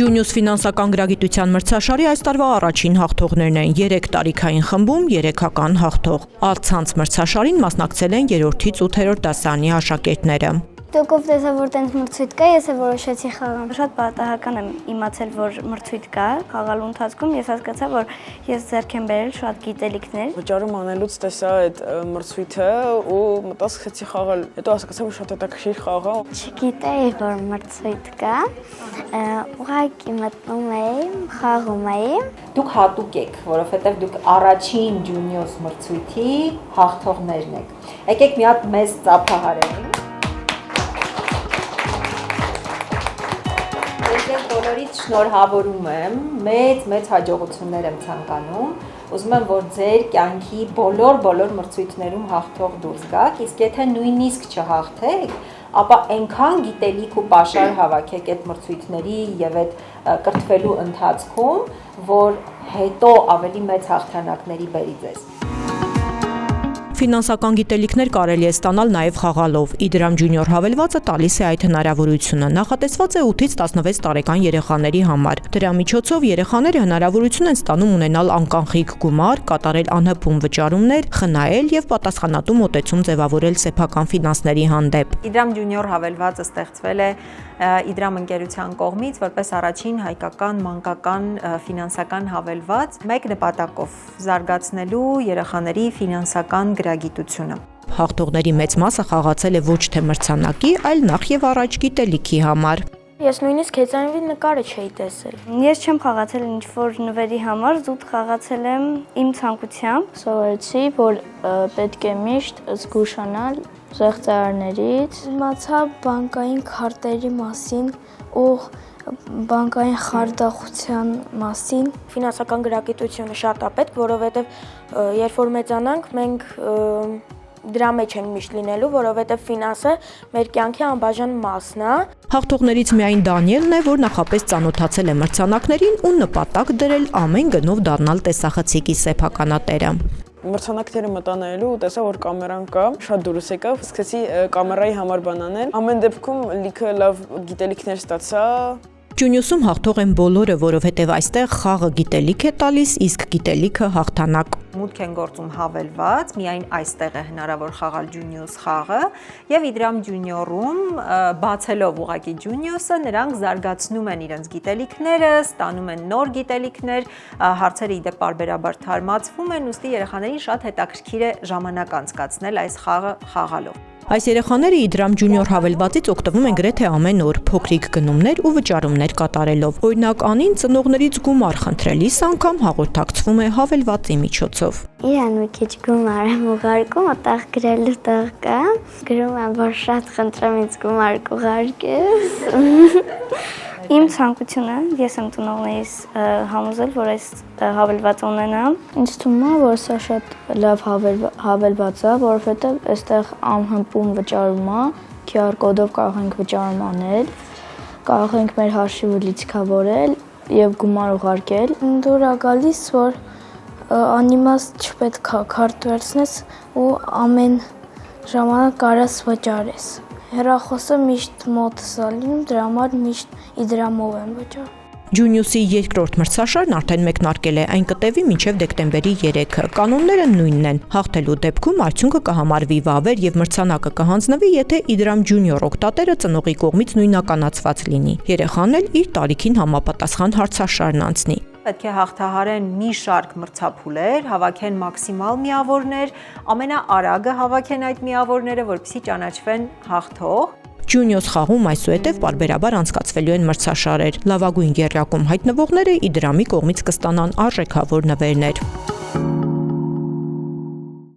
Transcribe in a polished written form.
Ջունիուս ֆինանսական գրագիտության մրցաշարի այս տարվա առաջին հաղթողներն են 3 տարիքային խմբում 3-ական հաղթող։ Առցանց մրցաշարին մասնակցել են 3-ից 8-րդ դասարանի աշակերտները։ Դուք ով տեսա, որ տենց մրցույթ կա, ես որոշեցի խաղամ։ Շատ պատահական եմ իմացել, որ մրցույթ կա, խաղալու ընթացքում ես հասկացա, որ ես ձեռք եմ բերել շատ գիտելիքներ։ Վճարում անելուց տեսա այդ մրցույթը ու մտածեցի խաղալ, հետո հասկացա, որ շատ հետաքրքիր խաղ է։ Չգիտեի, որ մրցույթ կա, ուղղակի մտնում էի, խաղում էի։ Դուք հատուկ եք, որովհետև դուք առաջին Ջունիուս մրցույթի հաղթողներն եք։ Եկեք մի հատ մեծ ծափահարենք։ Ես բոլորից շնորհավորում եմ, մեծ հաջողություններ եմ ցանկանում։ Ուզում եմ, որ ձեր կյանքի բոլոր մրցույթներում հաղթող դուրս գաք, իսկ եթե նույնիսկ չհաղթեք, ապա այնքան գիտելիք ու պաշար հավաքեք այդ մրցույթների եւ այդ կրթվելու ընթացքում, որ հետո ավելի մեծ հաղթանակների բերի ձեզ։ Ֆինանսական գիտելիքներ կարելի է ստանալ նաև խաղալով։ Իդրամ ջունիոր հավելվածը տալիս է այդ հնարավորությունը։ Նախատեսված է 8-ից 16 տարեկան երեխաների համար։ Դրա միջոցով երեխաները հնարավորություն են ստանում ունենալ անկանխիկ գումար, կատարել անհպում վճարումներ, խնայել եւ պատասխանատու մոտեցում ձևավորել սեփական ֆինանսների հանդեպ։ Իդրամ ջունիոր հավելվածը ստեղծվել է Իդրամ ընկերության կողմից որպես առաջին հայկական մանկական ֆինանսական հավելված, մեկ նպատակով՝ զարգացնելու երեխաների ֆինանսական գրագիտությունը։ Հաղթողների մեծ մասը խաղացել է ոչ թե մրցանակի, այլ նախ եւ առաջ գիտելիքի համար։ Ես նույնիսկ հեծանվի նկարը չէի տեսել։ Ես չեմ խաղացել ինչ-որ նվերի համար, զուտ խաղացել եմ իմ ցանկությամբ։ Սովորեցի, որ պետք է միշտ զգուշանալ զեղծարարներից։ Իմացա բանկային քարտերի մասին ու բանկային խարդախության մասին։ Ֆինանսական գրագիտությունը շատ է պետք, որովհետև երբ որ մեծանանք, մենք դրա մեջ ենք միշտ լինելու, որովհետև ֆինանսը մեր կյանքի անբաժան մասն է։ Հաղթողներից միայն Դանիելն է, որ նախապես ծանոթացել է մրցանակներին ու նպատակ դրել ամեն գնով դառնալ տեսախցիկի սեփականատերը։ Մրցանակները մտանալու ու տեսա, որ կամերան կա, շատ դուրս եկա, սկսեցի կամերայի համար բան անել։ Ամեն դեպքում լիքը լավ գիտելիքներ ստացա։ Ջունիուսում հաղթող են բոլորը, որովհետև այստեղ խաղը գիտելիք է տալիս, իսկ գիտելիքը հաղթանակ։ Մուտք են գործում հավելված, միայն այստեղ է հնարավոր խաղալ Ջունիուս խաղը, եւ Իդրամ ջունիորում բացելով ուղղակի Ջունիուսը, նրանք զարգացնում են իրենց գիտելիքները, ստանում են նոր գիտելիքներ, հարցերը իդեպ պարբերաբար թարմացվում են, ուստի երեխաներին շատ հետաքրքիր է ժամանակ անցկացնել այս խաղը խաղալով։ Այս երեխաները Իդրամ ջունիոր հավելվածից օգտվում են գրեթե ամեն օր, փոքրիկ գնումներ ու վճարումներ կատարելով։ Օրինակ Անին ծնողներից գումար խնդրելիս անգամ հաղորդակցվում է հավելվածի միջոցով։ Իրան մի քիչ գումար եմ ուղարկում, այդտեղ գրելու տեղ կա։ Գրում եմ, որ շատ խնդրեմ ինձ գումար կուղարկես։ Իմ ցանկությունը, ես եմ ծնողներիս համոզել, որ այս հավելվածը ունենամ։ Ինձ թվում է, որ սա շատ լավ հավելված է, որովհետև այստեղ անհպում վճարում է, QR կոդով կարող ենք վճարում անել, կարող ենք մեր հաշիվը լիցքավորել եւ գումար ուղարկել։ Դուր է գալիս, որ անիմաստ չպետք է քարտ վերցնես ու ամեն ժամանակ կարաս վճարես։ Հեռախոսը միշտ մոտս է լինում, դրա համար միշտ Իդրամով եմ վճարում։ Ջունիուսի երկրորդ մրցաշարն արդեն մեկնարկել է, այն կտևի մինչև դեկտեմբերի 3-ը։ Կանոնները նույնն են։ Հաղթելու դեպքում արդյունքը կհամարվի վավեր եւ մրցանակը կհանձնվի, եթե Իդրամ ջունիոր օգտատերը ծնողի կողմից նույնականացված լինի։ Երեխան էլ իր տարիքին համապատասխան հարցաշարն անցնի։ Պետք է հաղթահարեն մի շարք մրցափուլեր, հավաքեն մաքսիմալ միավորներ, ամենաարագը հավաքեն այդ միավորները, որպեսզի ճանաչվեն հաղթող։ Ջունիուս խաղում այսուհետև պարբերաբար անցկացվելու են մրցաշարեր։ Լավագույն եռյակում հայտնվողները Իդրամի կողմից կստանան արժեքավոր նվերներ։